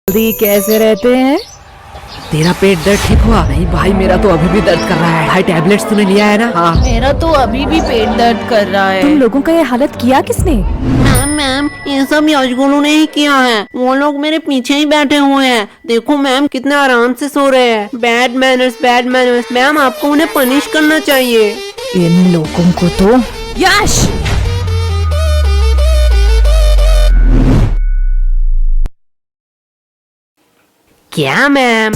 दी कैसे रहते हैं? तेरा पेट दर्द ठीक हुआ? नहीं भाई, मेरा तो अभी भी दर्द कर रहा है। भाई टैबलेट्स तूने लिया है ना? हाँ। मेरा तो अभी भी पेट दर्द कर रहा है। तुम लोगों का ये हालत किया किसने? मैम ये सब यशगुरु ने ही किया है। वो लोग मेरे पीछे ही बैठे हुए हैं। देखो मैम कितने आराम से सो रहे हैं। Bad manners. मैम आपको उन्हें पनिश करना चाहिए। इन लोगों को तो यश! क्या मैम,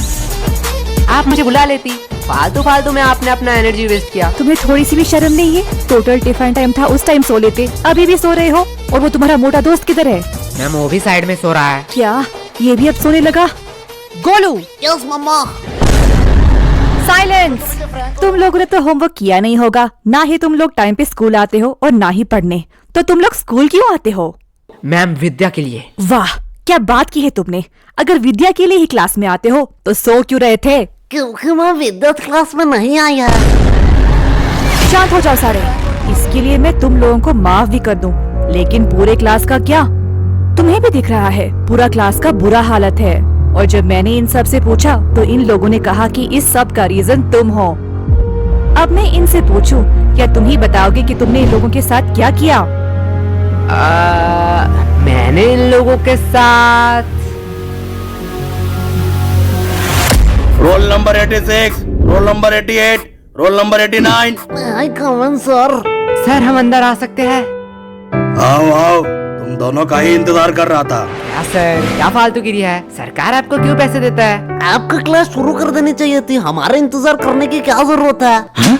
आप मुझे बुला लेती। फालतू में आपने अपना एनर्जी वेस्ट किया। तुम्हें थोड़ी सी भी शर्म नहीं है? टोटल टिफिन टाइम था, उस टाइम सो लेते। अभी भी सो रहे हो? और वो तुम्हारा मोटा दोस्त किधर है? मैम वो भी साइड में सो रहा है। क्या ये भी अब सोने लगा? गोलू! यस मम्मा। साइलेंस! तुम लोगों ने तो होमवर्क किया नहीं होगा। ना ही तुम लोग टाइम पे स्कूल आते हो और ना ही पढ़ने। तो तुम लोग स्कूल क्यों आते हो? मैम विद्या के लिए। वाह, क्या बात की है तुमने। अगर विद्या के लिए ही क्लास में आते हो तो सो क्यों रहे थे? क्योंकि मैं विद्युत क्लास में नहीं आया। शांत हो जाओ सारे। इसके लिए मैं तुम लोगों को माफ भी कर दूं, लेकिन पूरे क्लास का क्या? तुम्हें भी दिख रहा है पूरा क्लास का बुरा हालत है। और जब मैंने इन सब से पूछा तो इन लोगों ने कहा कि इस सब का रीजन तुम हो। अब मैं इनसे पूछूं, क्या तुम ही बताओगे कि तुमने इन लोगों के साथ क्या किया? मैंने इन लोगों के साथ roll number 86, roll number 88, roll number 89। आई कमन सर। सर हम अंदर आ सकते हैं? आओ आओ, तुम दोनों का ही इंतजार कर रहा था। क्या सर, क्या फालतूगिरी है? सरकार आपको क्यों पैसे देता है? आपका क्लास शुरू कर देनी चाहिए थी। हमारे इंतजार करने की क्या जरूरत है?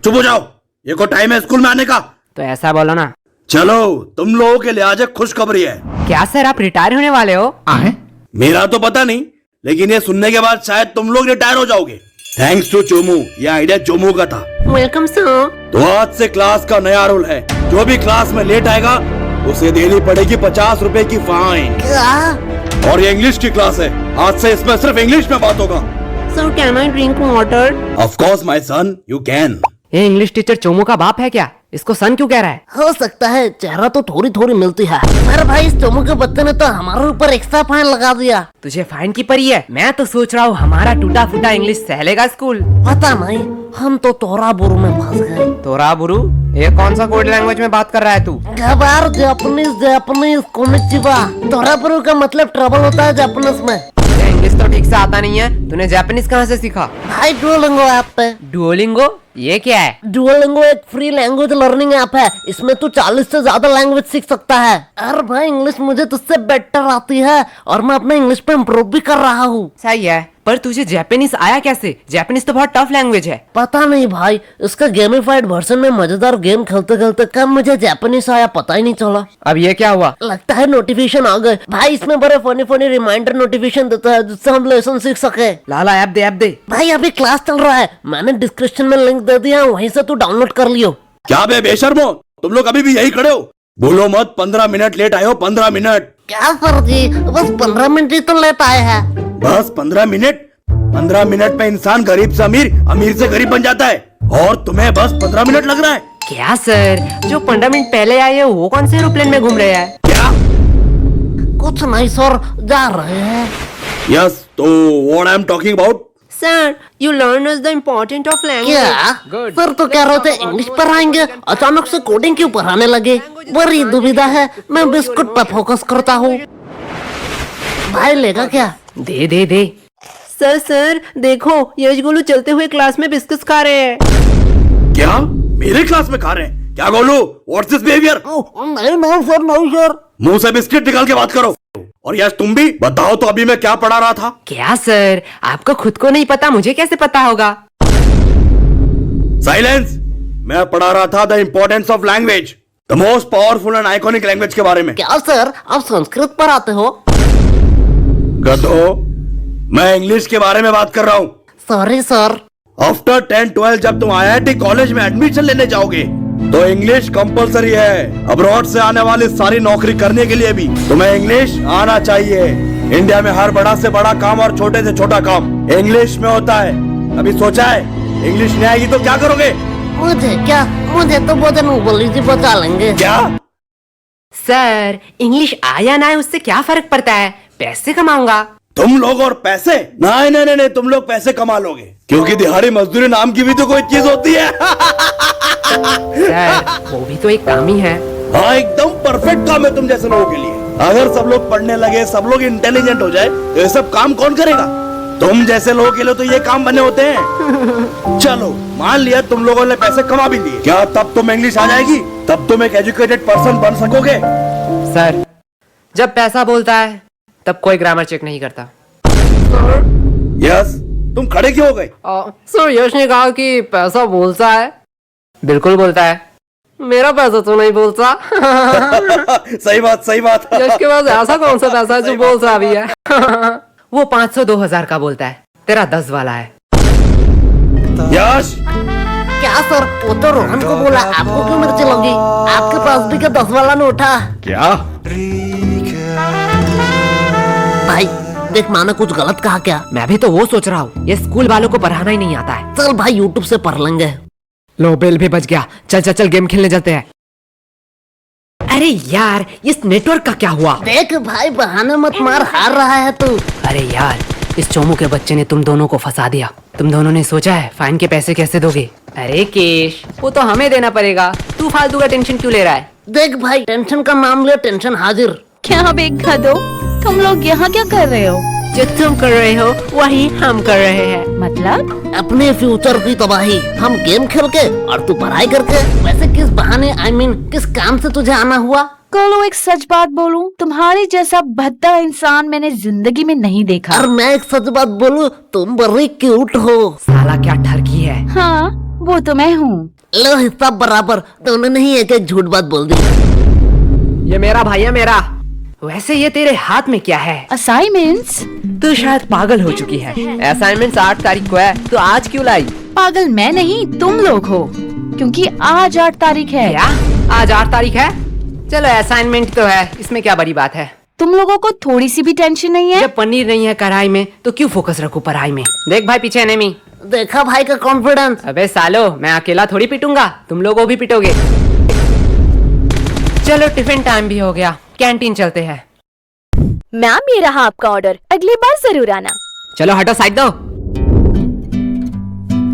चुप हो जाओ, ये को टाइम है स्कूल में आने का। तो ऐसा बोलो ना। चलो, तुम लोगों के लिए आज एक खुशखबरी है। क्या सर, आप रिटायर होने वाले हो? मेरा तो पता नहीं, लेकिन ये सुनने के बाद शायद तुम लोग रिटायर हो जाओगे। थैंक्स टू चोमू, ये आइडिया चोमू का था। Welcome sir. तो आज से क्लास का नया रूल है, जो भी क्लास में लेट आएगा उसे देनी पड़ेगी 50 रुपए की फाइन। क्या? और ये इंग्लिश की क्लास है, आज से इसमें सिर्फ इंग्लिश में बात होगा। Sir can I drink water? Of course my son, you can. ये इंग्लिश टीचर चोमू का बाप है क्या? इसको सन क्यों कह रहा है? हो सकता है, चेहरा तो थोड़ी मिलती है। अरे भाई, इस चोमू के बच्चे ने तो हमारे ऊपर एक्स्ट्रा फाइन लगा दिया। तुझे फाइन की पड़ी है? मैं तो सोच रहा हूँ हमारा टूटा फूटा इंग्लिश सहलेगा स्कूल। पता नहीं, हम तो तोरा बुरु में फंस गए। तोरा बुरु? ये कौन सा कोड लैंग्वेज में बात कर रहा है तू? गबार जापानीज कोनिचिवा। तोरा बुरु का मतलब ट्रबल होता है जापानीज में। ये इंग्लिश तो ठीक से आता नहीं है, तूने जापानीज कहाँ से सीखा? भाई डुओलिंगो ऐप पे। डुओलिंगो? ये क्या है? डुओलिंगो एक फ्री लैंग्वेज लर्निंग ऐप है। इसमें तू 40 से ज्यादा लैंग्वेज सीख सकता है। अरे भाई, इंग्लिश मुझे तुझसे बेटर आती है और मैं अपने इंग्लिश पे इम्प्रूव भी कर रहा हूँ। सही है, पर तुझे जापानीज आया कैसे? जापानीज तो बहुत टफ लैंग्वेज है। पता नहीं भाई, इसका गेमिफाइड वर्जन में मजेदार गेम खेलते खेलते कब मुझे जापानीज आया पता ही नहीं चला। अब ये क्या हुआ? लगता है नोटिफिकेशन आ गए। भाई इसमें बड़े फनी रिमाइंडर नोटिफिकेशन देता है, जिससे हम लेसन सीख सके। लाला ऐप दे। भाई अभी क्लास चल रहा है, मैंने डिस्क्रिप्शन में लिंक दे दिया, वहीं से तू डाउनलोड कर लियो। क्या बे बेशर्मो, तुम लोग अभी भी यही खड़े हो? बोलो मत, 15 मिनट लेट आए हो। 15 मिनट? क्या सर जी, बस 15 मिनट ही तो लेट आए हैं। बस 15 मिनट? 15 मिनट में इंसान गरीब से अमीर, अमीर से गरीब बन जाता है, और तुम्हें बस 15 मिनट लग रहा है? क्या सर, जो 15 मिनट पहले आए हैं वो कौन से एरोप्लेन में घूम रहे हैं? क्या? कुछ नहीं सर, जा रहे हैं। यस, तो what I am talking about? Sir you learn us the important of language. क्या सर, तो कह रहे थे इंग्लिश पढ़ाएंगे, अचानक से कोडिंग क्यों पढ़ाने लगे? बड़ी दुविधा है, मैं बिस्कुट पर फोकस करता हूँ। भाई लेगा क्या? दे। सर देखो, यशगुलू चलते हुए क्लास में बिस्कुट खा रहे हैं। क्या मेरे क्लास में खा रहे हैं? क्या गोलू, व्हाट्स दिस बिहेवियर? नहीं सर। मुंह से बिस्किट निकाल के बात करो। और यस, तुम भी बताओ तो अभी मैं क्या पढ़ा रहा था? क्या सर, आपको खुद को नहीं पता, मुझे कैसे पता होगा? साइलेंस! मैं पढ़ा रहा था the importance of language, the most powerful and iconic language के बारे में। क्या सर, आप संस्कृत पढ़ाते हो? गधो, मैं इंग्लिश के बारे में बात कर रहा हूँ। Sorry sir. आफ्टर 10-12 जब तुम IIT कॉलेज में एडमिशन लेने जाओगे तो इंग्लिश कंपलसरी है। अब्रॉड से आने वाली सारी नौकरी करने के लिए भी तुम्हें इंग्लिश आना चाहिए। इंडिया में हर बड़ा से बड़ा काम और छोटे से छोटा काम इंग्लिश में होता है। अभी सोचा है इंग्लिश नहीं आएगी तो क्या करोगे? मुझे तो भोजन उबली जी बचा लेंगे। क्या? सर इंग्लिश आया ना आए उससे क्या फर्क पड़ता है, पैसे कमाऊंगा। तुम लोग और पैसे? नहीं नहीं नहीं नहीं, तुम लोग पैसे कमा लोगे, क्योंकि दिहाड़ी मजदूरी नाम की भी तो कोई चीज होती है। सर वो भी तो एक काम ही है। हाँ एकदम परफेक्ट काम है तुम जैसे लोगों के लिए। अगर सब लोग पढ़ने लगे, सब लोग इंटेलिजेंट हो जाए, तो ये सब काम कौन करेगा? तुम जैसे लोगों के लिए तो ये काम बने होते हैं। चलो मान लिया तुम लोगों ने पैसे कमा भी लिए, क्या तब तुम इंग्लिश आ जाएगी? तब तुम एक एजुकेटेड पर्सन बन सकोगे? सर जब पैसा बोलता है तब कोई ग्रामर चेक नहीं करता। यस, तुम खड़े क्यों हो गए? सर यश ने कहा कि पैसा बोलता है। बिल्कुल बोलता है, मेरा पैसा तो नहीं बोलता। सही बात सही बात। यश के पास ऐसा कौन सा पैसा है जो बोलता भी है? वो 500 2000 का बोलता है, तेरा 10 वाला है। यश क्या सर, वो तो रोहन को बोला, आपको क्यों मिर्ची लगी? आपके पास भी क्या 10 वाला नोट है? क्या? भाई देख, माने कुछ गलत कहा क्या? मैं भी तो वो सोच रहा हूँ, ये स्कूल वालों को पढ़ाना ही नहीं आता है। चल भाई यूट्यूब से पढ़ लेंगे। लो बिल भी बच गया। चल चल चल गेम खेलने चलते हैं। अरे यार इस नेटवर्क का क्या हुआ? देख भाई बहाने मत मार, हार रहा है तू। अरे यार इस चोमू के बच्चे ने तुम दोनों को फंसा दिया। तुम दोनों ने सोचा है फाइन के पैसे कैसे दोगे? अरे केश वो तो हमें देना पड़ेगा, तू फालतू का टेंशन क्यों ले रहा है? देख भाई, टेंशन का नाम ले, टेंशन हाजिर। क्या बेखा दो, तुम लोग यहाँ क्या कर रहे हो? जो तुम कर रहे हो वही हम कर रहे हैं। मतलब? अपने फ्यूचर की तबाही, हम गेम खेल के और तू पढ़ाई करके। वैसे किस बहाने, आई मीन किस काम से तुझे आना हुआ? कोलो एक सच बात बोलूं, तुम्हारे जैसा भद्दा इंसान मैंने जिंदगी में नहीं देखा। और मैं एक सच बात बोलूं, तुम बड़ी क्यूट हो। साला क्या ठरकी है। हाँ वो तो मैं हूँ। लो हिस्सा बराबर, दोनों ने ही एक एक झूठ बात बोल दी। ये मेरा भाई है मेरा। वैसे ये तेरे हाथ में क्या है? असाइनमेंट्स? तू शायद पागल हो चुकी है। असाइनमेंट्स 8 तारीख को है, तो आज क्यों लाई? पागल मैं नहीं, तुम लोग हो, क्योंकि आज 8 तारीख है। क्या आज 8 तारीख है? चलो असाइनमेंट तो है, इसमें क्या बड़ी बात है? तुम लोगों को थोड़ी सी भी टेंशन नहीं है? जब पनीर नहीं है कढ़ाई में तो क्यों फोकस रखूं पढ़ाई में? देख भाई पीछे एनिमी। देखा भाई का कॉन्फिडेंस। अबे सालो मैं अकेला थोड़ी पिटूंगा, तुम लोग भी पिटोगे। चलो टिफिन टाइम भी हो गया, कैंटीन चलते हैं। मैम ये रहा आपका ऑर्डर, अगली बार जरूर आना। चलो हटो साइड दो।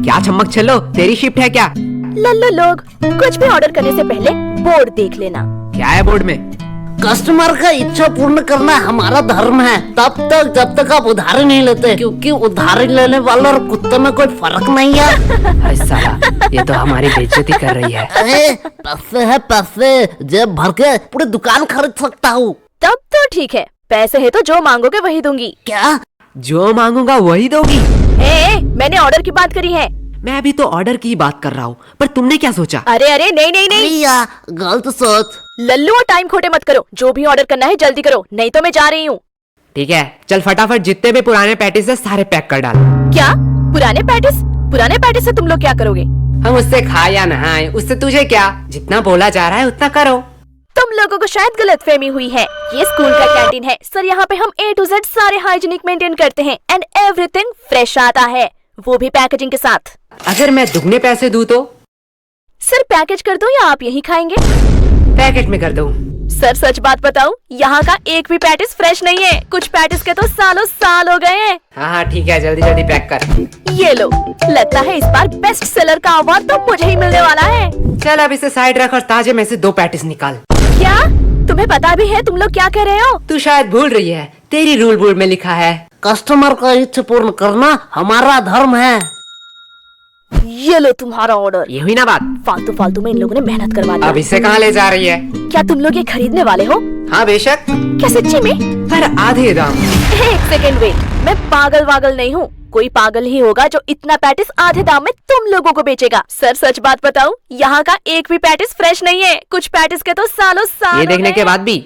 क्या चमक चलो, तेरी शिफ्ट है क्या? लल्लो लोग, कुछ भी ऑर्डर करने से पहले बोर्ड देख लेना। क्या है बोर्ड में? कस्टमर का इच्छा पूर्ण करना हमारा धर्म है, तब तक जब तक आप उधारी नहीं लेते, क्योंकि उधारी लेने वाले और कुत्ते में कोई फर्क नहीं है। अरे साला ये तो हमारी बेइज्जती कर रही है। अरे पैसे है पैसे, जेब भर के पूरी दुकान खरीद सकता हूँ। तब तो ठीक है, पैसे है तो जो मांगोगे वही दूंगी। क्या? जो मांगूंगा वही दोगी? मैंने ऑर्डर की बात करी है। मैं भी तो ऑर्डर की बात कर रहा हूँ, पर तुमने क्या सोचा? अरे अरे नहीं नहीं नहीं, भैया गलत सोच। लल्लू और टाइम खोटे मत करो, जो भी ऑर्डर करना है जल्दी करो, नहीं तो मैं जा रही हूँ। ठीक है चल फटाफट जितने भी पुराने पैटीज है सारे पैक कर डाल। क्या पुराने पैटिस? पुराने पैटिस से तुम लोग क्या करोगे? हम उससे खाए या नहाए, उससे तुझे क्या? जितना बोला जा रहा है उतना करो। तुम लोगों को शायद गलतफहमी हुई है, ये स्कूल का कैंटीन है सर, यहाँ पे हम A to Z सारे हाइजीनिक मेंटेन करते हैं एंड एवरीथिंग फ्रेश आता है, वो भी पैकेजिंग के साथ। अगर मैं दुगने पैसे दूं तो? सर पैकेज कर दो या आप यही खाएंगे? पैकेट में कर दूं। सर सच बात बताऊं, यहाँ का एक भी पैटिस फ्रेश नहीं है, कुछ पैटिस के तो सालों साल हो गए हैं। हाँ ठीक है जल्दी जल्दी पैक कर। ये लो, लगता है इस बार बेस्ट सेलर का अवार्ड तो मुझे ही मिलने वाला है। चल अब इसे साइड रख और ताजे में से 2 पैटीज निकाल। क्या तुम्हें पता भी है तुम लोग क्या कह रहे हो? तू शायद भूल रही है, तेरी रूल बोर्ड में लिखा है कस्टमर का इच्छा पूर्ण करना हमारा धर्म है। ये लो तुम्हारा ऑर्डर। ये हुई ना बात? फालतू फालतू में इन लोगों ने मेहनत करवा दी। अब इसे कहाँ ले जा रही है? क्या तुम लोग ये खरीदने वाले हो? हाँ बेशक। क्या सच्ची में? पर आधे दाम। एक सेकेंड वेट, मैं पागल वागल नहीं हूँ, कोई पागल ही होगा जो इतना पैटिस आधे दाम में तुम लोगों को बेचेगा। सर सच बात बताऊं, यहाँ का एक भी पैटिस फ्रेश नहीं है, कुछ पैटिस के तो सालों साल। ये देखने के बाद भी?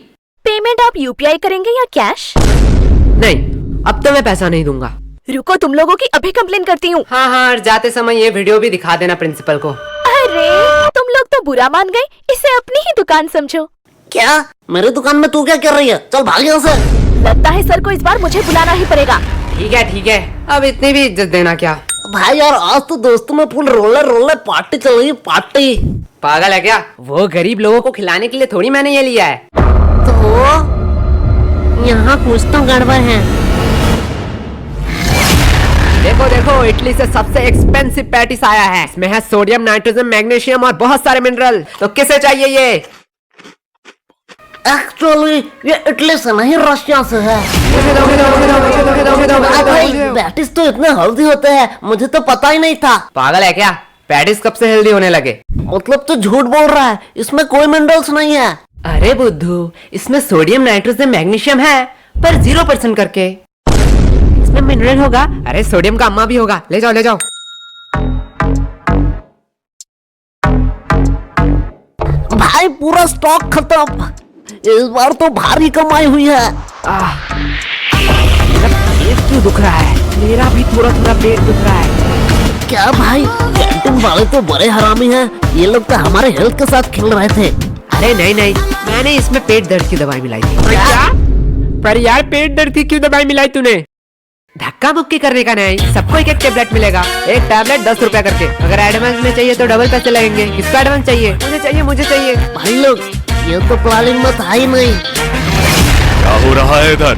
पेमेंट आप UPI करेंगे या कैश? नहीं, अब तो मैं पैसा नहीं दूंगा। रुको, तुम लोगों की अभी कंप्लेन करती हूँ। हाँ हाँ और जाते समय ये वीडियो भी दिखा देना प्रिंसिपल को। अरे तुम लोग तो बुरा मान गए, इसे अपनी ही दुकान समझो। क्या मेरी दुकान में तू क्या कर रही है? चल भाग यहाँ से। लगता है सर को इस बार मुझे बुलाना ही पड़ेगा। ठीक है अब इतनी भी इज्जत देना क्या? भाई यार आज तो दोस्तों में फुल रोले पार्टी चल रही, पार्टी। पागल है क्या? वो गरीब लोगों को खिलाने के लिए थोड़ी मैंने ये लिया है। तो यहाँ कुछ तो गड़बड़ है। देखो देखो, इटली से सबसे एक्सपेंसिव पैटिस आया है। इसमें है सोडियम, नाइट्रोजन, मैग्नीशियम और बहुत सारे मिनरल। तो किसे चाहिए ये? एक्चुअली ये इटली से नहीं, रशिया से है। मुझे दो, मुझे दो, मुझे दो, मुझे दो, मुझे दो, मुझे दो, मुझे दो, भाई मुझे दो। पैटिस तो इतने हेल्दी होते हैं, मुझे तो पता ही नहीं था। पागल है क्या? पैटिस कब से हेल्दी होने लगे? मतलब तो झूठ बोल रहा है, इसमें कोई मिनरल्स नहीं है। अरे बुद्धू, इसमें सोडियम, नाइट्रोजन, मैग्नीशियम है, पर 0% करके। इसमें मिनरल होगा। अरे सोडियम का अम्मा भी होगा। ले जाओ, ले जाओ। भाई पूरा स्टॉक खत्म। इस बार तो भारी कमाई हुई है। मेरा पेट क्यों दुख रहा है? मेरा भी थोड़ा थोड़ा पेट दुख रहा है। क्या भाई, कैंटीन वाले तो बड़े हरामी हैं। ये लोग तो हमारे हेल्थ के साथ खेल रहे थे। अरे नहीं नहीं, मैंने इसमें पेट दर्द की दवाई मिलाई थी। क्या? पर यार पेट दर्द की क्यों दवाई मिलाई तूने? धक्का मुक्की करने का नहीं, सबको एक एक टेबलेट मिलेगा। एक टैबलेट 10 रुपया करके। अगर एडवांस में चाहिए तो डबल पैसे लगेंगे। किसका एडवांस चाहिए? मुझे चाहिए, मुझे चाहिए। भाई लोग, ये तो प्लानिंग में था ही नहीं। क्या हो रहा है इधर?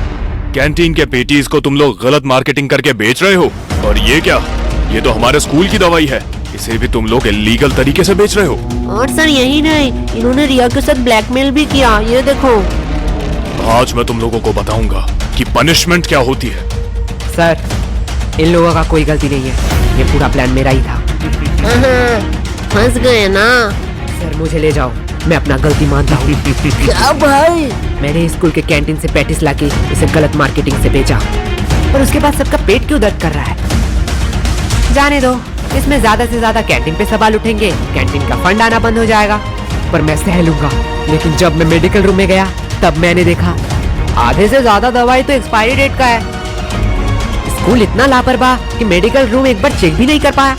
कैंटीन के पेटीज को तुम लोग गलत मार्केटिंग करके बेच रहे हो। और ये क्या? ये तो हमारे स्कूल की दवाई है, इसे भी तुम लोग इलीगल तरीके से बेच रहे हो। और सर यही नहीं, इन्होंने रिया के साथ ब्लैकमेल भी किया। ये देखो। आज मैं तुम लोगों को बताऊंगा कि पनिशमेंट क्या होती है। सर, इन लोगों का कोई गलती नहीं है, ये पूरा प्लान मेरा ही था। फंस गए ना। सर मुझे ले जाओ, मैं अपना गलती मानता हूँ। क्या भाई? मैंने स्कूल के कैंटीन से पैटिस लाके इसे गलत मार्केटिंग से बेचा, और उसके बाद सबका पेट क्यों दर्द कर रहा है? जाने दो, इसमें ज्यादा से ज्यादा कैंटीन पे सवाल उठेंगे, कैंटीन का फंड आना बंद हो जाएगा, पर मैं सह लूंगा। लेकिन जब मैं मेडिकल रूम में गया तब मैंने देखा आधे से ज्यादा दवाई तो एक्सपायरी डेट का है। स्कूल इतना लापरवाह कि मेडिकल रूम एक बार चेक भी नहीं कर पाया।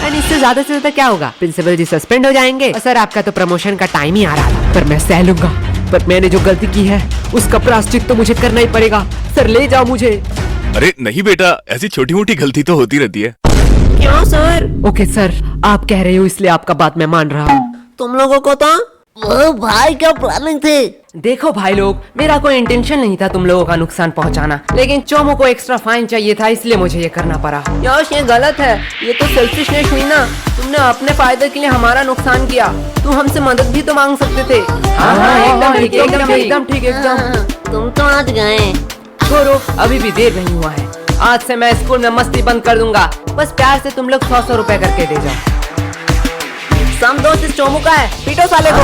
एंड इससे ज्यादा से ज्यादा क्या होगा? प्रिंसिपल जी सस्पेंड हो जाएंगे। सर आपका तो प्रमोशन का टाइम ही आ रहा था, पर मैं सह लूंगा। पर मैंने जो गलती की है उसका प्रायश्चित तो मुझे करना ही पड़ेगा। सर ले जाओ मुझे। अरे नहीं बेटा, ऐसी छोटी मोटी गलती तो होती रहती है। क्यों सर? ओके सर, आप कह रहे हो इसलिए आपका बात मैं मान रहा हूँ। तुम लोगों को तो ओ भाई क्या प्लानिंग थी? देखो भाई लोग, मेरा कोई इंटेंशन नहीं था तुम लोगों का नुकसान पहुंचाना, लेकिन चोमो को एक्स्ट्रा फाइन चाहिए था, इसलिए मुझे ये करना पड़ा। यश ये गलत है, ये तो सेल्फिशनेस हुई ना। तुमने अपने फायदे के लिए हमारा नुकसान किया। तुम हमसे मदद भी तो मांग सकते थे। हाँ, एकदम ठीक, एकदम एकदम ठीक, एकदम। तुम तो आज गए। छोड़ो, अभी भी देर नहीं हुआ है। आज से मैं स्कूल में मस्ती बंद कर दूंगा। बस प्यार से तुम लोग 100 रुपए करके दे जाओ। समझो इस चोमू का है, पीटो साले को।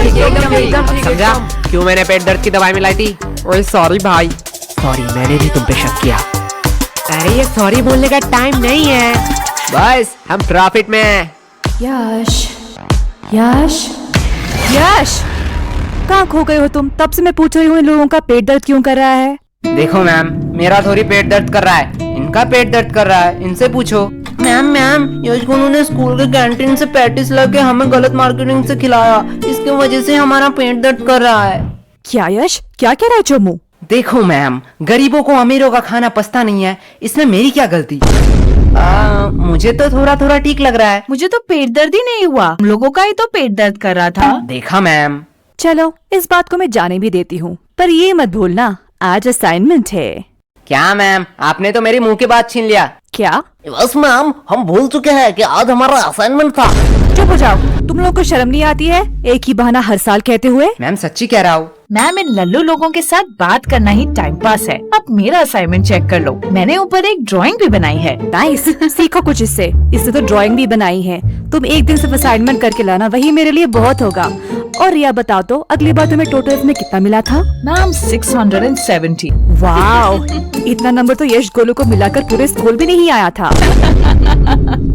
एकदम ठीक, समझा क्यों मैंने पेट दर्द की दवाई मिलाई थी? ओए सॉरी भाई, सॉरी, मैंने भी तुम पे शक किया। अरे ये सॉरी बोलने का टाइम नहीं है, बस हम ट्रैफिक में हैं। यश, यश, यश, कहाँ खो गए हो तुम? तब से मैं पूछ रही हूँ इन लोगों का पेट दर्द क्यों कर रहा है? देखो मैम, मेरा थोड़ी पेट दर्द कर रहा है, इनका पेट दर्द कर रहा है, इनसे पूछो। मैम यश को उन्होंने स्कूल के कैंटीन से पैटिस लाके हमें गलत मार्केटिंग से खिलाया, इसकी वजह से हमारा पेट दर्द कर रहा है। क्या यश, क्या कह रहा है चोमू? देखो मैम, गरीबों को अमीरों का खाना पचता नहीं है, इसमें मेरी क्या गलती? मुझे तो थोड़ा थोड़ा ठीक लग रहा है। मुझे तो पेट दर्द ही नहीं हुआ, हम लोगों का ही तो पेट दर्द कर रहा था। देखा मैम। चलो, इस बात को मैं जाने भी देती हूँ, पर ये मत भूलना आज असाइनमेंट है। क्या मैम, आपने तो मेरी मुंह की बात छीन लिया। क्या? बस मैम, हम भूल चुके हैं कि आज हमारा असाइनमेंट था। चुप हो जाओ, तुम लोगों को शर्म नहीं आती है एक ही बहाना हर साल कहते हुए? मैम सच्ची कह रहा हूँ। मैम, इन लल्लू लोगों के साथ बात करना ही टाइम पास है। अब मेरा असाइनमेंट चेक कर लो, मैंने ऊपर एक ड्राइंग भी बनाई है। नाइस, सीखो कुछ इससे। इससे तो ड्राइंग भी बनाई है। तुम एक दिन सिर्फ असाइनमेंट करके लाना, वही मेरे लिए बहुत होगा। और रिया बताओ तो, अगली बार तुम्हें टोटल में कितना मिला था? मैम 670। वाओ, इतना नंबर तो यश गोलू को मिलाकर पूरे स्कूल भी नहीं आया था।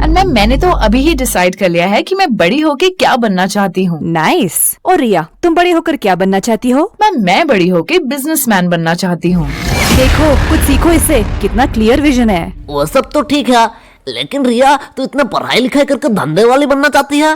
एंड मैम, मैंने तो अभी ही डिसाइड कर लिया है कि मैं बड़ी होके क्या बनना चाहती हूँ। नाइस। और रिया, तुम बड़ी होकर क्या बनना चाहती हो? मैम, मैं बड़ी होके बिजनेसमैन बनना चाहती हूँ। देखो, कुछ सीखो इससे, कितना क्लियर विजन है। वो सब तो ठीक है, लेकिन रिया तू इतना पढ़ाई लिखाई करके धंधे वाली बनना चाहती है?